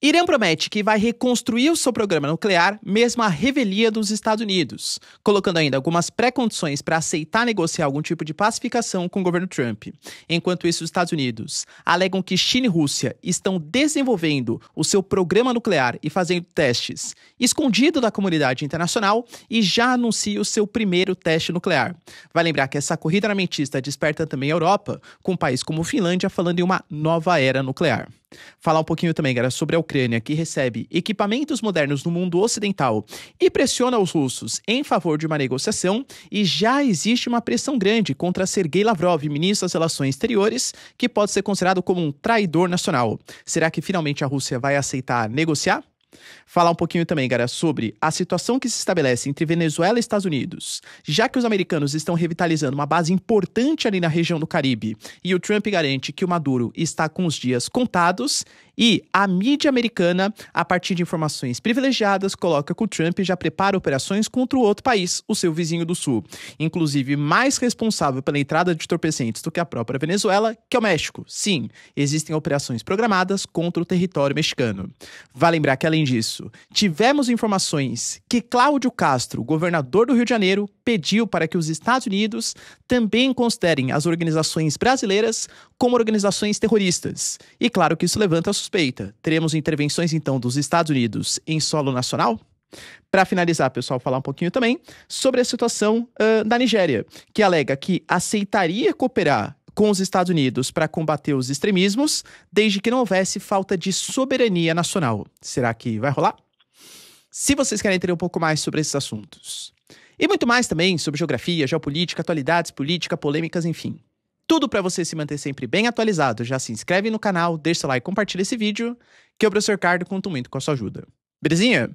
Irã promete que vai reconstruir o seu programa nuclear, mesmo à revelia dos Estados Unidos, colocando ainda algumas pré-condições para aceitar negociar algum tipo de pacificação com o governo Trump. Enquanto isso, os Estados Unidos alegam que China e Rússia estão desenvolvendo o seu programa nuclear e fazendo testes escondido da comunidade internacional e já anuncia o seu primeiro teste nuclear. Vai lembrar que essa corrida armamentista desperta também a Europa, com um país como Finlândia falando em uma nova era nuclear. Falar um pouquinho também, galera, sobre a Ucrânia, que recebe equipamentos modernos no mundo ocidental e pressiona os russos em favor de uma negociação, e já existe uma pressão grande contra Sergei Lavrov, ministro das Relações Exteriores, que pode ser considerado como um traidor nacional. Será que finalmente a Rússia vai aceitar negociar? Falar um pouquinho também, galera, sobre a situação que se estabelece entre Venezuela e Estados Unidos, já que os americanos estão revitalizando uma base importante ali na região do Caribe e o Trump garante que o Maduro está com os dias contados, e a mídia americana, a partir de informações privilegiadas, coloca que o Trump já prepara operações contra o outro país, o seu vizinho do sul, inclusive mais responsável pela entrada de entorpecentes do que a própria Venezuela, que é o México. Sim, existem operações programadas contra o território mexicano. Vale lembrar que, além disso, tivemos informações que Cláudio Castro, governador do Rio de Janeiro, pediu para que os Estados Unidos também considerem as organizações brasileiras como organizações terroristas. E claro que isso levanta a suspeita. Teremos intervenções, então, dos Estados Unidos em solo nacional? Para finalizar, pessoal, falar um pouquinho também sobre a situação da Nigéria, que alega que aceitaria cooperar com os Estados Unidos para combater os extremismos, desde que não houvesse falta de soberania nacional. Será que vai rolar? Se vocês querem entender um pouco mais sobre esses assuntos, e muito mais também sobre geografia, geopolítica, atualidades, política, polêmicas, enfim, tudo para você se manter sempre bem atualizado, já se inscreve no canal, deixa seu like e compartilha esse vídeo, que o professor Ricardo conta muito com a sua ajuda. Belezinha?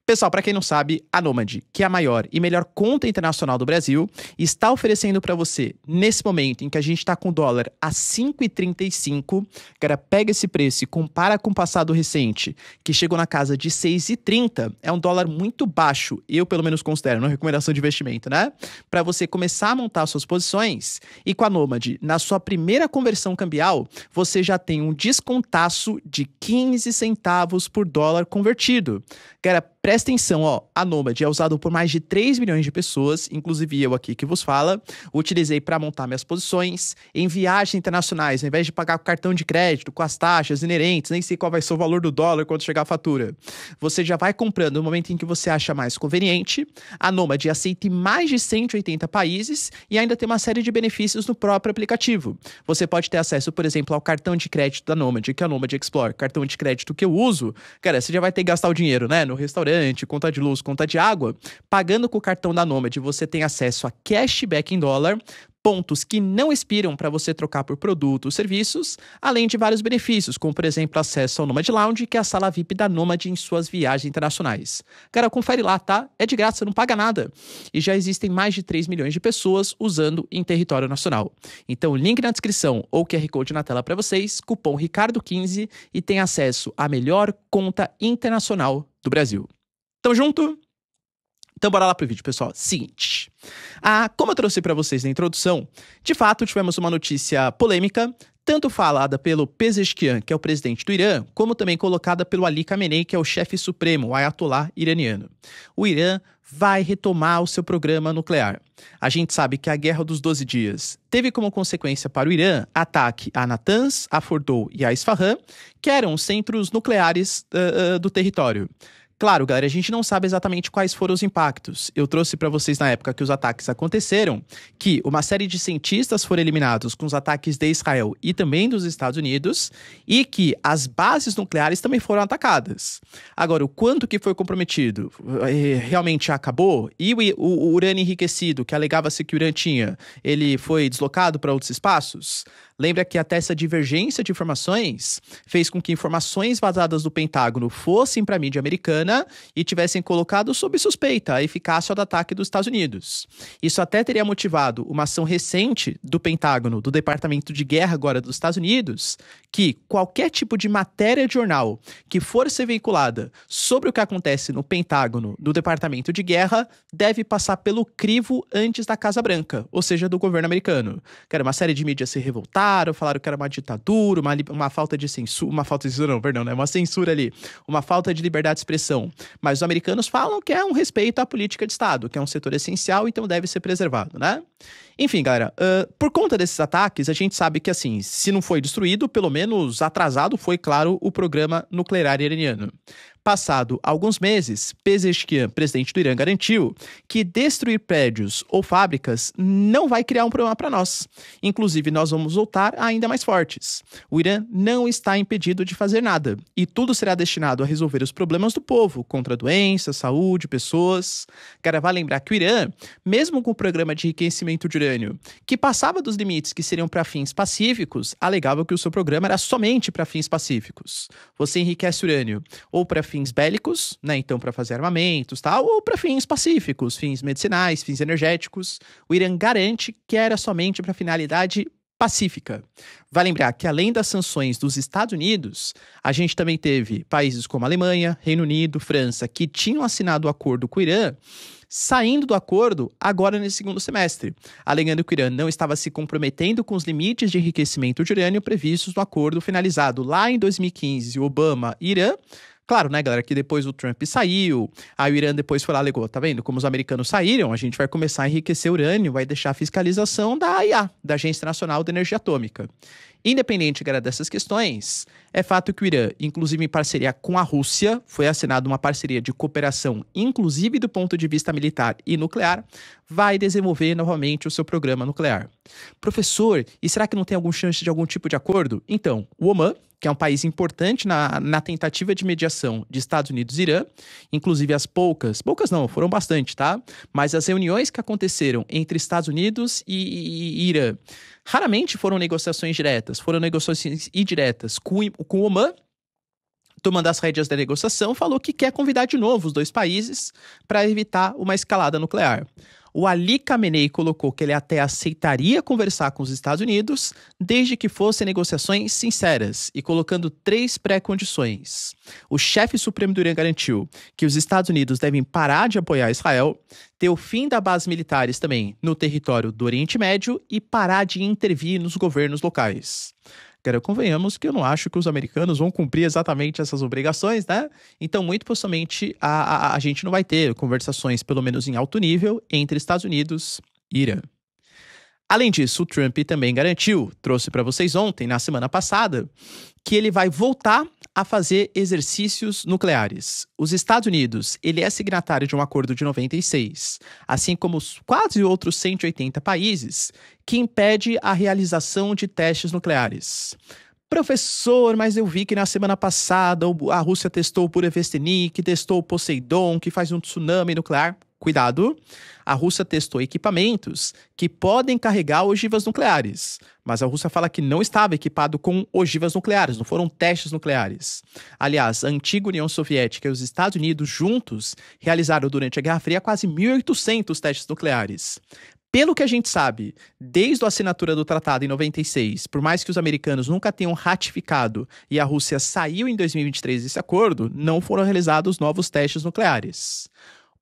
Pessoal, para quem não sabe, a Nomad, que é a maior e melhor conta internacional do Brasil, está oferecendo para você, nesse momento em que a gente está com o dólar a 5,35, cara, pega esse preço e compara com o passado recente, que chegou na casa de 6,30, é um dólar muito baixo, eu pelo menos considero, uma recomendação de investimento, né? Para você começar a montar suas posições, e com a Nomad, na sua primeira conversão cambial, você já tem um descontaço de 15 centavos por dólar convertido. Cara, presta atenção, ó, a Nomad é usado por mais de 3 milhões de pessoas, inclusive eu aqui que vos fala. Utilizei para montar minhas posições em viagens internacionais, ao invés de pagar com cartão de crédito, com as taxas inerentes, nem sei qual vai ser o valor do dólar quando chegar a fatura. Você já vai comprando no momento em que você acha mais conveniente. A Nomad aceita em mais de 180 países e ainda tem uma série de benefícios no próprio aplicativo. Você pode ter acesso, por exemplo, ao cartão de crédito da Nomad, que é a Nomad Explore, cartão de crédito que eu uso. Cara, você já vai ter que gastar o dinheiro, né, no restaurante, conta de luz, conta de água. Pagando com o cartão da Nomad, você tem acesso a cashback em dólar, pontos que não expiram para você trocar por produtos, serviços, além de vários benefícios, como, por exemplo, acesso ao Nomad Lounge, que é a sala VIP da Nomad em suas viagens internacionais. Cara, confere lá, tá? É de graça, não paga nada. E já existem mais de 3 milhões de pessoas usando em território nacional. Então, link na descrição ou QR Code na tela para vocês, cupom Ricardo15 e tem acesso à melhor conta internacional do Brasil. Tamo junto? Então bora lá pro vídeo, pessoal. Seguinte, como eu trouxe para vocês na introdução, de fato tivemos uma notícia polêmica, tanto falada pelo Pezeshkian, que é o presidente do Irã, como também colocada pelo Ali Khamenei, que é o chefe supremo, o ayatollah iraniano. O Irã vai retomar o seu programa nuclear. A gente sabe que a Guerra dos 12 Dias teve como consequência para o Irã ataque a Natanz, a Fordow e a Isfahan, que eram os centros nucleares do território. Claro, galera, a gente não sabe exatamente quais foram os impactos. Eu trouxe para vocês na época que os ataques aconteceram, que uma série de cientistas foram eliminados com os ataques de Israel e também dos Estados Unidos, e que as bases nucleares também foram atacadas. Agora, o quanto que foi comprometido realmente acabou, e o urânio enriquecido, que alegava-se que o Irã tinha, ele foi deslocado para outros espaços? Lembra que até essa divergência de informações fez com que informações vazadas do Pentágono fossem para a mídia americana e tivessem colocado sob suspeita a eficácia do ataque dos Estados Unidos. Isso até teria motivado uma ação recente do Pentágono, do Departamento de Guerra agora dos Estados Unidos, que qualquer tipo de matéria de jornal que for ser veiculada sobre o que acontece no Pentágono, do Departamento de Guerra, deve passar pelo crivo antes da Casa Branca, ou seja, do governo americano. Que era uma série de mídias se revoltar, criticaram, falaram que era uma ditadura, uma falta de censura, uma censura ali, uma falta de liberdade de expressão. Mas os americanos falam que é um respeito à política de Estado, que é um setor essencial, então deve ser preservado, né? Enfim, galera, por conta desses ataques, a gente sabe que, assim, se não foi destruído, pelo menos atrasado foi, claro, o programa nuclear iraniano. Passado alguns meses, Pezeshkian, presidente do Irã, garantiu que destruir prédios ou fábricas não vai criar um problema para nós. Inclusive, nós vamos voltar ainda mais fortes. O Irã não está impedido de fazer nada e tudo será destinado a resolver os problemas do povo, contra doenças, saúde, pessoas. Cara, vale lembrar que o Irã, mesmo com o programa de enriquecimento de urânio, que passava dos limites que seriam para fins pacíficos, alegava que o seu programa era somente para fins pacíficos. Você enriquece urânio ou para fins bélicos, né, então para fazer armamentos, tal, ou para fins pacíficos, fins medicinais, fins energéticos. O Irã garante que era somente para finalidade pacífica. Vai lembrar que além das sanções dos Estados Unidos, a gente também teve países como Alemanha, Reino Unido, França, que tinham assinado o acordo com o Irã, saindo do acordo agora nesse segundo semestre, alegando que o Irã não estava se comprometendo com os limites de enriquecimento de urânio previstos no acordo finalizado lá em 2015, Obama e Irã. Claro, né, galera, que depois o Trump saiu, aí o Irã depois foi lá e alegou, tá vendo? Como os americanos saíram, a gente vai começar a enriquecer urânio, vai deixar a fiscalização da AIA, da Agência Nacional de Energia Atômica. Independente, galera, dessas questões, é fato que o Irã, inclusive em parceria com a Rússia, foi assinada uma parceria de cooperação, inclusive do ponto de vista militar e nuclear, vai desenvolver novamente o seu programa nuclear. Professor, e será que não tem alguma chance de algum tipo de acordo? Então, o Omã, que é um país importante na tentativa de mediação de Estados Unidos e Irã, inclusive as poucas não, foram bastante, tá? Mas as reuniões que aconteceram entre Estados Unidos e Irã raramente foram negociações diretas, foram negociações indiretas. Com o Omã, tomando as rédeas da negociação, falou que quer convidar de novo os dois países para evitar uma escalada nuclear. O Ali Khamenei colocou que ele até aceitaria conversar com os Estados Unidos, desde que fossem negociações sinceras, e colocando 3 pré-condições. O chefe supremo do Irã garantiu que os Estados Unidos devem parar de apoiar Israel, ter o fim das bases militares também no território do Oriente Médio e parar de intervir nos governos locais. Cara, convenhamos que eu não acho que os americanos vão cumprir exatamente essas obrigações, né? Então, muito possivelmente, a gente não vai ter conversações, pelo menos em alto nível, entre Estados Unidos e Irã. Além disso, o Trump também garantiu, trouxe para vocês ontem, na semana passada, que ele vai voltar a fazer exercícios nucleares. Os Estados Unidos, ele é signatário de um acordo de 96, assim como os quase outros 180 países, que impede a realização de testes nucleares. Professor, mas eu vi que na semana passada a Rússia testou o Burevestnik, testou o Poseidon, que faz um tsunami nuclear. Cuidado, a Rússia testou equipamentos que podem carregar ogivas nucleares, mas a Rússia fala que não estava equipado com ogivas nucleares, não foram testes nucleares. Aliás, a antiga União Soviética e os Estados Unidos juntos realizaram durante a Guerra Fria quase 1.800 testes nucleares. Pelo que a gente sabe, desde a assinatura do tratado em 96, por mais que os americanos nunca tenham ratificado e a Rússia saiu em 2023 desse acordo, não foram realizados novos testes nucleares.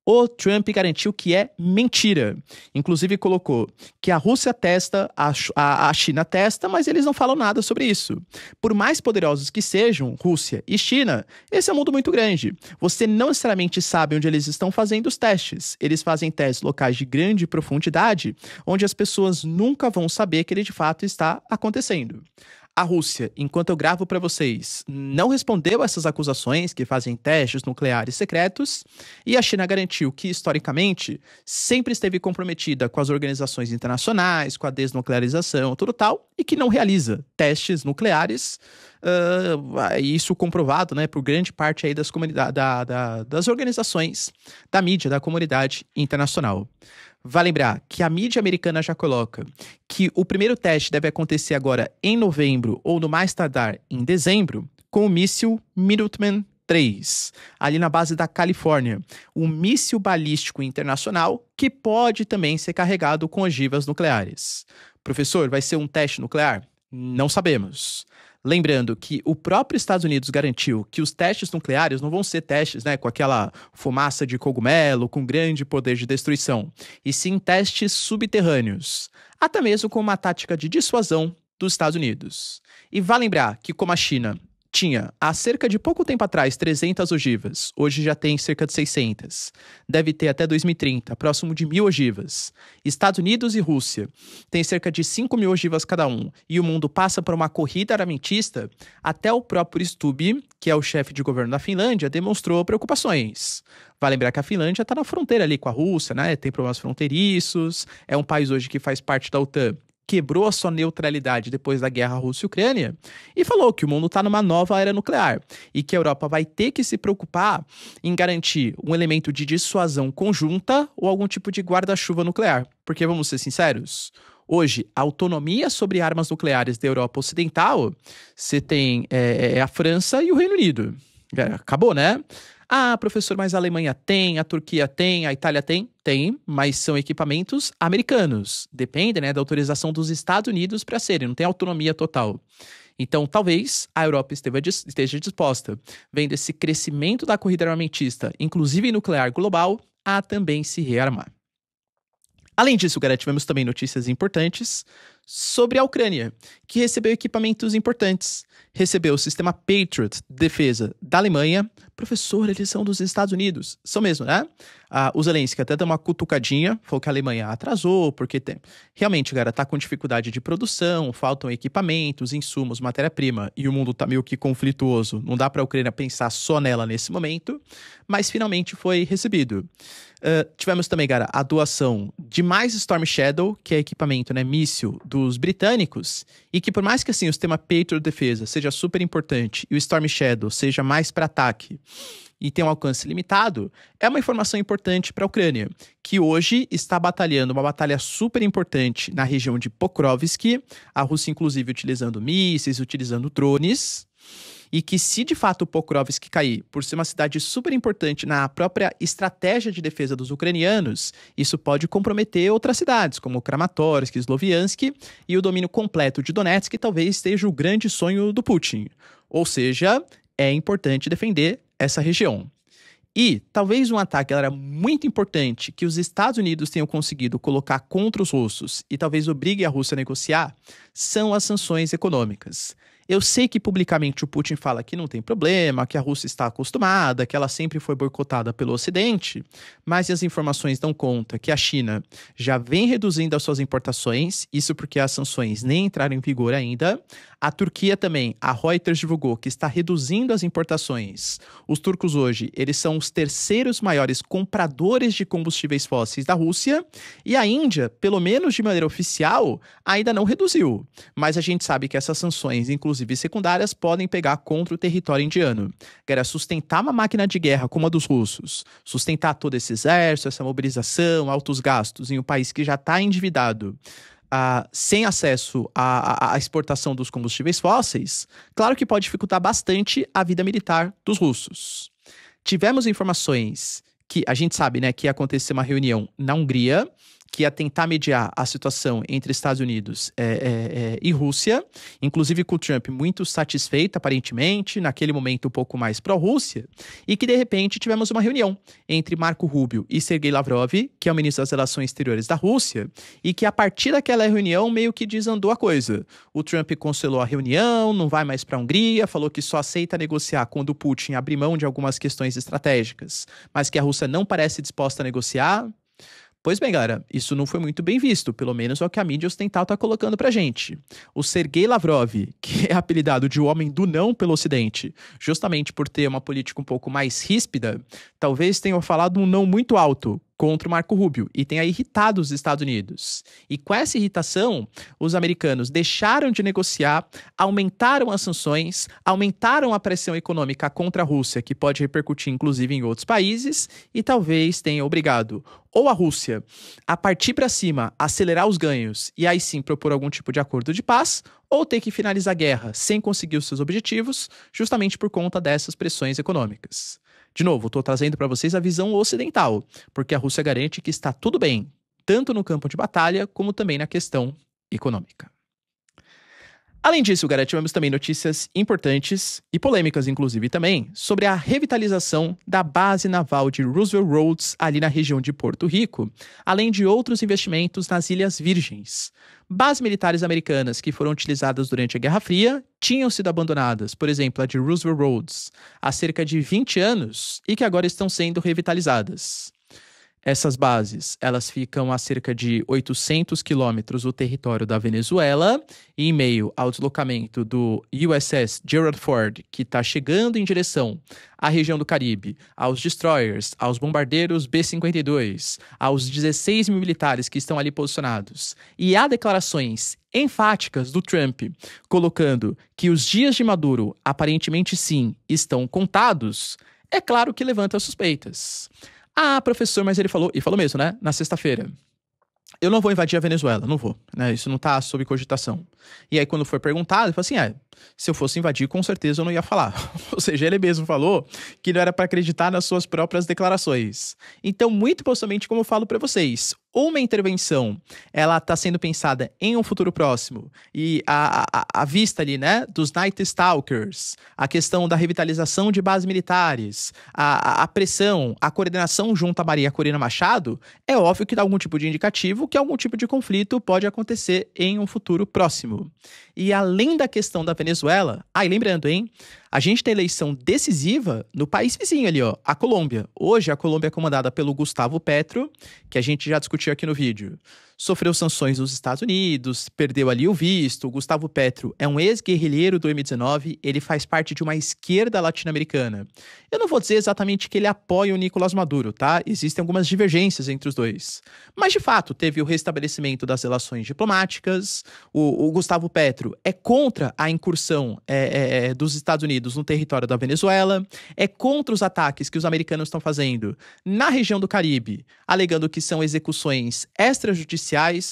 O Trump garantiu que é mentira. Inclusive colocou que a Rússia testa, a China testa, mas eles não falam nada sobre isso. Por mais poderosos que sejam, Rússia e China, esse é um mundo muito grande. Você não necessariamente sabe onde eles estão fazendo os testes. Eles fazem testes locais de grande profundidade, onde as pessoas nunca vão saber que ele de fato está acontecendo. A Rússia, enquanto eu gravo para vocês, não respondeu a essas acusações que fazem testes nucleares secretos, e a China garantiu que, historicamente, sempre esteve comprometida com as organizações internacionais, com a desnuclearização, tudo tal, e que não realiza testes nucleares, isso comprovado, né, por grande parte aí das das organizações, da mídia, da comunidade internacional. Vale lembrar que a mídia americana já coloca que o primeiro teste deve acontecer agora em novembro ou no mais tardar em dezembro com o míssil Minuteman III, ali na base da Califórnia, um míssil balístico internacional que pode também ser carregado com ogivas nucleares. Professor, vai ser um teste nuclear? Não sabemos. Lembrando que o próprio Estados Unidos garantiu que os testes nucleares não vão ser testes, né, com aquela fumaça de cogumelo, com grande poder de destruição, e sim testes subterrâneos, até mesmo com uma tática de dissuasão dos Estados Unidos. E vale lembrar que, como a China tinha, há cerca de pouco tempo atrás, 300 ogivas, hoje já tem cerca de 600. Deve ter até 2030, próximo de 1.000 ogivas. Estados Unidos e Rússia têm cerca de 5.000 ogivas cada um, e o mundo passa por uma corrida armamentista. Até o próprio Stubb, que é o chefe de governo da Finlândia, demonstrou preocupações. Vale lembrar que a Finlândia está na fronteira ali com a Rússia, né? Tem problemas fronteiriços, é um país hoje que faz parte da OTAN, quebrou a sua neutralidade depois da guerra Rússia e Ucrânia e falou que o mundo está numa nova era nuclear e que a Europa vai ter que se preocupar em garantir um elemento de dissuasão conjunta ou algum tipo de guarda-chuva nuclear. Porque, vamos ser sinceros, hoje, a autonomia sobre armas nucleares da Europa Ocidental, você tem a França e o Reino Unido. Acabou, né? Ah, professor, mas a Alemanha tem, a Turquia tem, a Itália tem? Tem, mas são equipamentos americanos. Dependem, né, da autorização dos Estados Unidos para serem, não tem autonomia total. Então, talvez a Europa esteja disposta, vendo esse crescimento da corrida armamentista, inclusive nuclear global, a também se rearmar. Além disso, galera, tivemos também notícias importantes sobre a Ucrânia, que recebeu equipamentos importantes. Recebeu o sistema Patriot de defesa da Alemanha. Professor, eles são dos Estados Unidos. São mesmo, né? O Zelensky até deu uma cutucadinha, falou que a Alemanha atrasou, porque realmente, galera, tá com dificuldade de produção, faltam equipamentos, insumos, matéria-prima, e o mundo tá meio que conflituoso. Não dá pra Ucrânia pensar só nela nesse momento, mas finalmente foi recebido. Tivemos também, galera, a doação de mais Storm Shadow, que é equipamento, né, míssil dos britânicos, e que por mais que assim o sistema Patriot de defesa seja super importante e o Storm Shadow seja mais para ataque e tem um alcance limitado, é uma informação importante para a Ucrânia, que hoje está batalhando uma batalha super importante na região de Pokrovsk, a Rússia inclusive utilizando mísseis, utilizando drones, e que se de fato Pokrovsk cair, por ser uma cidade super importante na própria estratégia de defesa dos ucranianos, isso pode comprometer outras cidades, como Kramatorsk, Sloviansk, e o domínio completo de Donetsk, que talvez esteja o grande sonho do Putin. Ou seja, é importante defender essa região. E talvez um ataque, galera, muito importante que os Estados Unidos tenham conseguido colocar contra os russos e talvez obrigue a Rússia a negociar, são as sanções econômicas. Eu sei que publicamente o Putin fala que não tem problema, que a Rússia está acostumada, que ela sempre foi boicotada pelo Ocidente, mas as informações dão conta que a China já vem reduzindo as suas importações, isso porque as sanções nem entraram em vigor ainda. A Turquia também, a Reuters divulgou que está reduzindo as importações. Os turcos hoje, eles são os terceiros maiores compradores de combustíveis fósseis da Rússia, e a Índia, pelo menos de maneira oficial, ainda não reduziu. Mas a gente sabe que essas sanções, inclusive secundárias, podem pegar contra o território indiano. Quer sustentar uma máquina de guerra como a dos russos, sustentar todo esse exército, essa mobilização, altos gastos em um país que já está endividado, sem acesso à exportação dos combustíveis fósseis, claro que pode dificultar bastante a vida militar dos russos. Tivemos informações que a gente sabe, né, que ia acontecer uma reunião na Hungria, que ia tentar mediar a situação entre Estados Unidos e Rússia, inclusive com o Trump muito satisfeito, aparentemente, naquele momento um pouco mais pró-Rússia, e que de repente tivemos uma reunião entre Marco Rubio e Sergei Lavrov, que é o ministro das Relações Exteriores da Rússia, e que a partir daquela reunião meio que desandou a coisa. O Trump cancelou a reunião, não vai mais para a Hungria, falou que só aceita negociar quando o Putin abrir mão de algumas questões estratégicas, mas que a Rússia não parece disposta a negociar. Pois bem, galera, isso não foi muito bem visto, pelo menos é o que a mídia ocidental tá colocando pra gente. O Sergei Lavrov, que é apelidado de o homem do não pelo Ocidente, justamente por ter uma política um pouco mais ríspida, talvez tenha falado um não muito alto contra o Marco Rubio e tenha irritado os Estados Unidos. E com essa irritação, os americanos deixaram de negociar, aumentaram as sanções, aumentaram a pressão econômica contra a Rússia, que pode repercutir inclusive em outros países, e talvez tenha obrigado ou a Rússia a partir para cima, acelerar os ganhos e aí sim propor algum tipo de acordo de paz, ou ter que finalizar a guerra sem conseguir os seus objetivos, justamente por conta dessas pressões econômicas. De novo, estou trazendo para vocês a visão ocidental, porque a Rússia garante que está tudo bem, tanto no campo de batalha, como também na questão econômica. Além disso, galera, tivemos também notícias importantes e polêmicas, inclusive, também, sobre a revitalização da base naval de Roosevelt Roads, ali na região de Porto Rico, além de outros investimentos nas Ilhas Virgens. Bases militares americanas que foram utilizadas durante a Guerra Fria tinham sido abandonadas, por exemplo, a de Roosevelt Roads, há cerca de 20 anos e que agora estão sendo revitalizadas. Essas bases, elas ficam a cerca de 800 quilômetros do território da Venezuela, e em meio ao deslocamento do USS Gerald Ford, que está chegando em direção à região do Caribe, aos destroyers, aos bombardeiros B-52, aos 16 mil militares que estão ali posicionados, e há declarações enfáticas do Trump, colocando que os dias de Maduro, aparentemente sim, estão contados, é claro que levanta suspeitas. Ah, professor, mas ele falou, e falou mesmo, né? Na sexta-feira. Eu não vou invadir a Venezuela, não vou, né? Isso não tá sob cogitação. E aí, quando foi perguntado, ele falou assim: se eu fosse invadir, com certeza eu não ia falar. Ou seja, ele mesmo falou que não era para acreditar nas suas próprias declarações. Então, muito possivelmente, como eu falo para vocês, uma intervenção, ela está sendo pensada em um futuro próximo, e a vista ali, né, dos Night Stalkers, a questão da revitalização de bases militares, a pressão, a coordenação junto a Maria Corina Machado, é óbvio que dá algum tipo de indicativo que algum tipo de conflito pode acontecer em um futuro próximo. E além da questão da Venezuela, e lembrando, hein, a gente tem eleição decisiva no país vizinho ali, ó, a Colômbia. Hoje a Colômbia é comandada pelo Gustavo Petro, que a gente já discutiu aqui no vídeo. Sofreu sanções dos Estados Unidos, perdeu ali o visto. O Gustavo Petro é um ex-guerrilheiro do M19, ele faz parte de uma esquerda latino-americana. Eu não vou dizer exatamente que ele apoia o Nicolás Maduro, tá? Existem algumas divergências entre os dois. Mas, de fato, teve o restabelecimento das relações diplomáticas. O Gustavo Petro é contra a incursão dos Estados Unidos no território da Venezuela, é contra os ataques que os americanos estão fazendo na região do Caribe, alegando que são execuções extrajudiciais.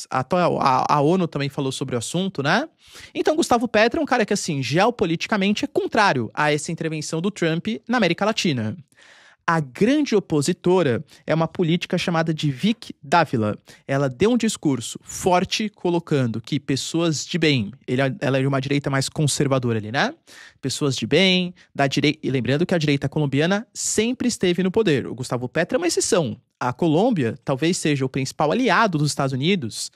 A ONU também falou sobre o assunto, né? Então, Gustavo Petro é um cara que, assim, geopoliticamente é contrário a essa intervenção do Trump na América Latina. A grande opositora é uma política chamada de Vic Dávila. Ela deu um discurso forte, colocando que pessoas de bem, ela é de uma direita mais conservadora ali, né? Pessoas de bem, da direita, e lembrando que a direita colombiana sempre esteve no poder. O Gustavo Petro é uma exceção. A Colômbia talvez seja o principal aliado dos Estados Unidos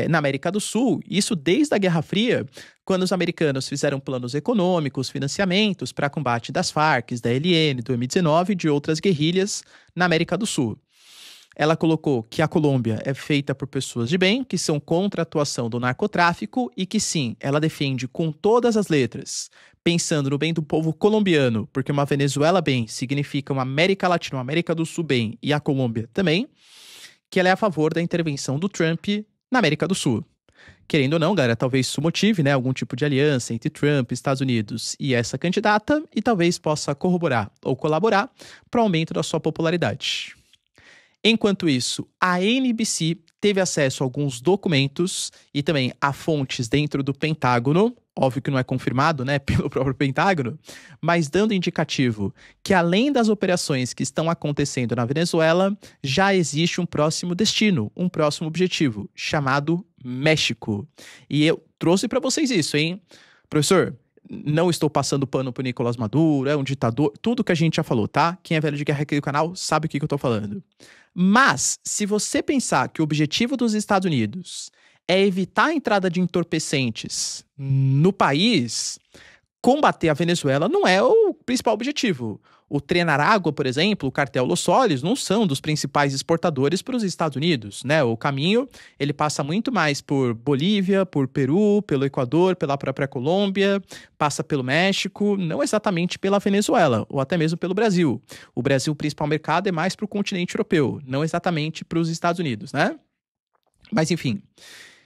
na América do Sul, isso desde a Guerra Fria, quando os americanos fizeram planos econômicos, financiamentos para combate das Farc, da ELN, do M19 e de outras guerrilhas na América do Sul. Ela colocou que a Colômbia é feita por pessoas de bem, que são contra a atuação do narcotráfico e que sim, ela defende com todas as letras, pensando no bem do povo colombiano, porque uma Venezuela bem significa uma América Latina, uma América do Sul bem e a Colômbia também, que ela é a favor da intervenção do Trump na América do Sul. Querendo ou não, galera, talvez isso motive, né, algum tipo de aliança entre Trump, Estados Unidos e essa candidata e talvez possa corroborar ou colaborar para o aumento da sua popularidade. Enquanto isso, a NBC teve acesso a alguns documentos e também a fontes dentro do Pentágono, óbvio que não é confirmado, né, pelo próprio Pentágono, mas dando indicativo que além das operações que estão acontecendo na Venezuela, já existe um próximo destino, um próximo objetivo, chamado México. E eu trouxe para vocês isso, hein? Professor, não estou passando pano pro Nicolás Maduro, é um ditador, tudo que a gente já falou, tá? Quem é velho de guerra aqui do canal sabe o que eu tô falando. Mas, se você pensar que o objetivo dos Estados Unidos é evitar a entrada de entorpecentes no país, combater a Venezuela não é o principal objetivo. O Tren Aragua, por exemplo, o cartel Los Soles, não são dos principais exportadores para os Estados Unidos, né? O caminho, ele passa muito mais por Bolívia, por Peru, pelo Equador, pela própria Colômbia, passa pelo México, não exatamente pela Venezuela, ou até mesmo pelo Brasil. O Brasil, o principal mercado, é mais para o continente europeu, não exatamente para os Estados Unidos, né? Mas, enfim.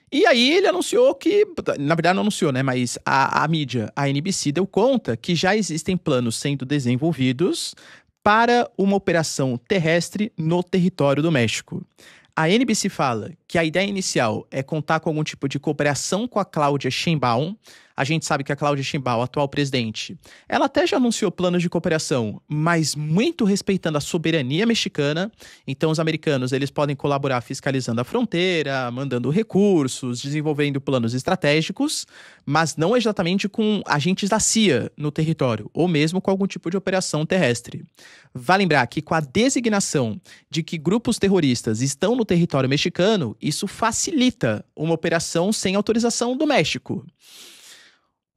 E aí ele anunciou que, na verdade não anunciou, né, mas a mídia, a NBC, deu conta que já existem planos sendo desenvolvidos para uma operação terrestre no território do México. A NBC fala que a ideia inicial é contar com algum tipo de cooperação com a Cláudia Sheinbaum, A gente sabe que a Cláudia Sheinbaum, a atual presidente, ela até já anunciou planos de cooperação, mas muito respeitando a soberania mexicana. Então, os americanos, eles podem colaborar fiscalizando a fronteira, mandando recursos, desenvolvendo planos estratégicos, mas não exatamente com agentes da CIA no território, ou mesmo com algum tipo de operação terrestre. Vale lembrar que com a designação de que grupos terroristas estão no território mexicano, isso facilita uma operação sem autorização do México.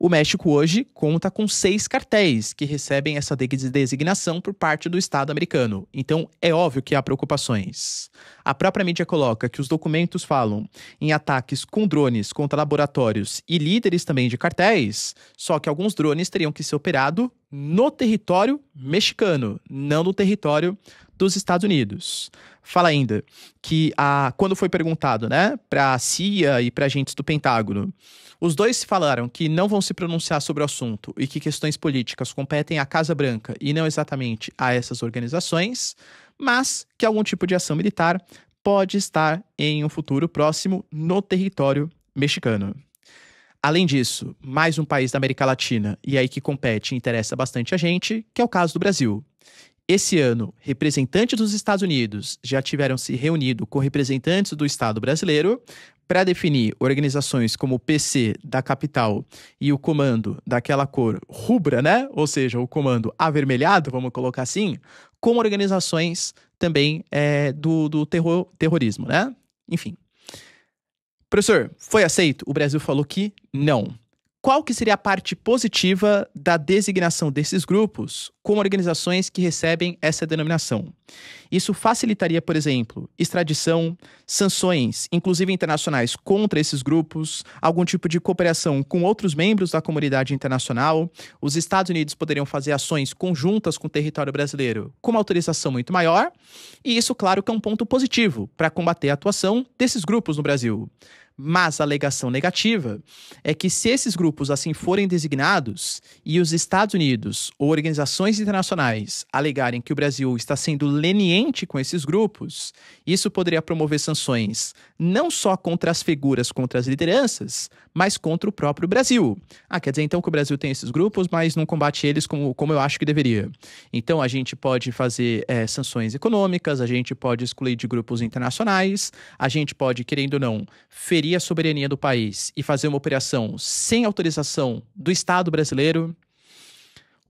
O México hoje conta com 6 cartéis que recebem essa designação por parte do Estado americano. Então, é óbvio que há preocupações. A própria mídia coloca que os documentos falam em ataques com drones contra laboratórios e líderes também de cartéis, só que alguns drones teriam que ser operados no território mexicano, não no território dos Estados Unidos. Fala ainda que quando foi perguntado, né, para a CIA e para agentes do Pentágono, os dois falaram que não vão se pronunciar sobre o assunto e que questões políticas competem à Casa Branca e não exatamente a essas organizações, mas que algum tipo de ação militar pode estar em um futuro próximo no território mexicano. Além disso, mais um país da América Latina, e aí que compete e interessa bastante a gente, que é o caso do Brasil. Esse ano, representantes dos Estados Unidos já tiveram se reunido com representantes do Estado brasileiro para definir organizações como o PC da capital e o comando daquela cor rubra, né? Ou seja, o comando avermelhado, vamos colocar assim, como organizações também do terrorismo, né? Enfim. Professor, foi aceito? O Brasil falou que não. Qual que seria a parte positiva da designação desses grupos como organizações que recebem essa denominação? Isso facilitaria, por exemplo, extradição, sanções, inclusive internacionais, contra esses grupos, algum tipo de cooperação com outros membros da comunidade internacional. Os Estados Unidos poderiam fazer ações conjuntas com o território brasileiro com uma autorização muito maior, e isso, claro, que é um ponto positivo para combater a atuação desses grupos no Brasil. Mas a alegação negativa é que se esses grupos assim forem designados e os Estados Unidos ou organizações internacionais alegarem que o Brasil está sendo leniente com esses grupos, isso poderia promover sanções não só contra as figuras, contra as lideranças, mas contra o próprio Brasil. Quer dizer então que o Brasil tem esses grupos, mas não combate eles como eu acho que deveria. Então a gente pode fazer sanções econômicas, a gente pode excluir de grupos internacionais, a gente pode, querendo ou não, ferir a soberania do país e fazer uma operação sem autorização do Estado brasileiro.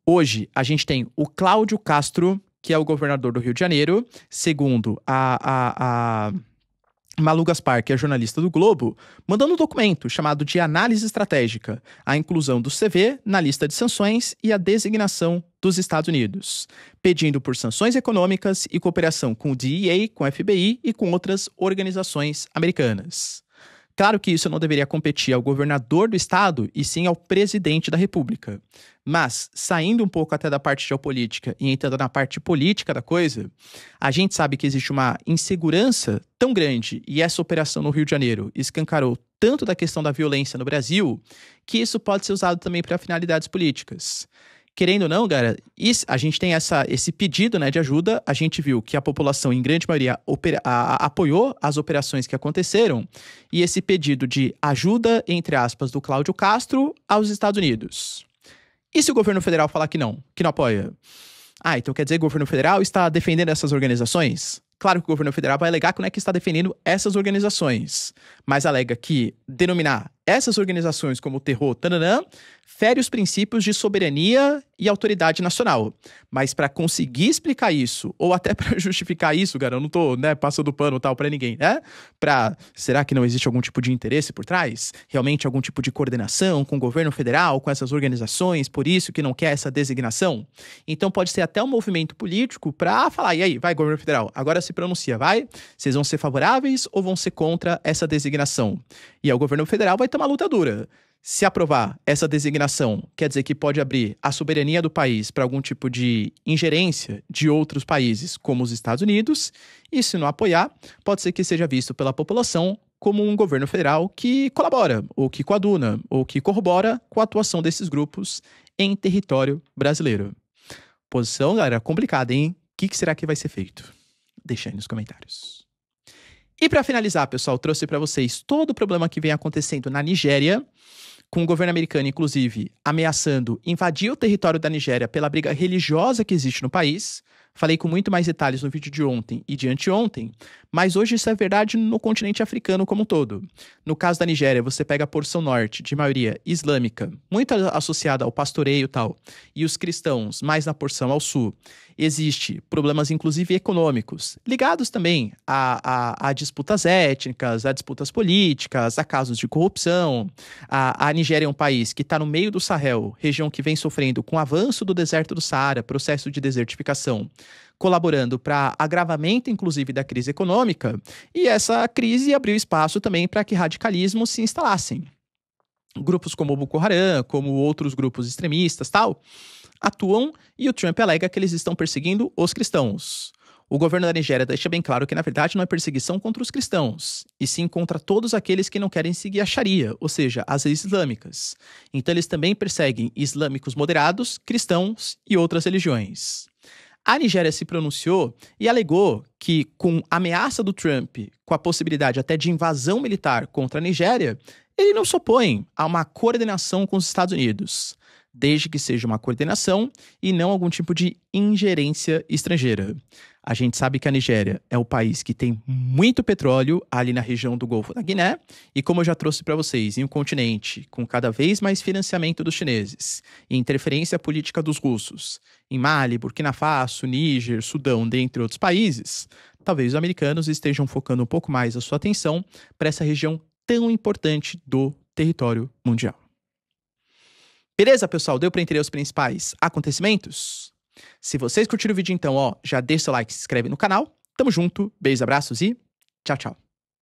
Hoje, a gente tem o Cláudio Castro, que é o governador do Rio de Janeiro, segundo a Malu Gaspar, que é jornalista do Globo, mandando um documento chamado de Análise Estratégica, a inclusão do CV na lista de sanções e a designação dos Estados Unidos, pedindo por sanções econômicas e cooperação com o DEA, com o FBI e com outras organizações americanas. Claro que isso não deveria competir ao governador do estado e sim ao presidente da República. Mas, saindo um pouco até da parte geopolítica e entrando na parte política da coisa, a gente sabe que existe uma insegurança tão grande e essa operação no Rio de Janeiro escancarou tanto da questão da violência no Brasil que isso pode ser usado também para finalidades políticas. Querendo ou não, galera, a gente tem esse pedido, né, de ajuda. A gente viu que a população, em grande maioria, apoiou as operações que aconteceram. E esse pedido de ajuda, entre aspas, do Cláudio Castro aos Estados Unidos. E se o governo federal falar que não apoia? Então quer dizer que o governo federal está defendendo essas organizações? Claro que o governo federal vai alegar que não é que está defendendo essas organizações, mas alega que denominar essas organizações como terror, fere os princípios de soberania e autoridade nacional. Mas para conseguir explicar isso, ou até para justificar isso, cara, eu não tô, passando pano tal para ninguém, né? Será que não existe algum tipo de interesse por trás? Realmente algum tipo de coordenação com o governo federal, com essas organizações, por isso que não quer essa designação? Então pode ser até um movimento político para falar, e aí, vai, governo federal, agora se pronuncia, vai? Vocês vão ser favoráveis ou vão ser contra essa designação? E aí o governo federal vai ter uma luta dura. Se aprovar essa designação, quer dizer que pode abrir a soberania do país para algum tipo de ingerência de outros países, como os Estados Unidos, e se não apoiar, pode ser que seja visto pela população como um governo federal que colabora, ou que coaduna, ou que corrobora com a atuação desses grupos em território brasileiro. Posição, galera, complicada, hein? O que será que vai ser feito? Deixa aí nos comentários. E para finalizar, pessoal, trouxe para vocês todo o problema que vem acontecendo na Nigéria, com o governo americano, inclusive, ameaçando invadir o território da Nigéria pela briga religiosa que existe no país. Falei com muito mais detalhes no vídeo de ontem e de anteontem, mas hoje isso é verdade no continente africano como um todo. No caso da Nigéria, você pega a porção norte, de maioria islâmica, muito associada ao pastoreio e tal, e os cristãos mais na porção ao sul. Existe problemas, inclusive, econômicos, ligados também a disputas étnicas, a disputas políticas, a casos de corrupção. A Nigéria é um país que está no meio do Sahel, região que vem sofrendo com o avanço do deserto do Saara, processo de desertificação, colaborando para agravamento, inclusive, da crise econômica, e essa crise abriu espaço também para que radicalismos se instalassem. Grupos como o Boko Haram, como outros grupos extremistas, tal, atuam e o Trump alega que eles estão perseguindo os cristãos. O governo da Nigéria deixa bem claro que, na verdade, não é perseguição contra os cristãos, e sim contra todos aqueles que não querem seguir a Sharia, ou seja, as leis islâmicas. Então, eles também perseguem islâmicos moderados, cristãos e outras religiões. A Nigéria se pronunciou e alegou que, com a ameaça do Trump, com a possibilidade até de invasão militar contra a Nigéria, ele não se opõe a uma coordenação com os Estados Unidos, desde que seja uma coordenação e não algum tipo de ingerência estrangeira. A gente sabe que a Nigéria é o país que tem muito petróleo ali na região do Golfo da Guiné, e como eu já trouxe para vocês, em um continente com cada vez mais financiamento dos chineses e interferência política dos russos, em Mali, Burkina Faso, Níger, Sudão, dentre outros países, talvez os americanos estejam focando um pouco mais a sua atenção para essa região tão importante do território mundial. Beleza, pessoal? Deu para entender os principais acontecimentos? Se vocês curtiram o vídeo, então, já deixa o seu like, se inscreve no canal. Tamo junto, beijos, abraços e tchau, tchau.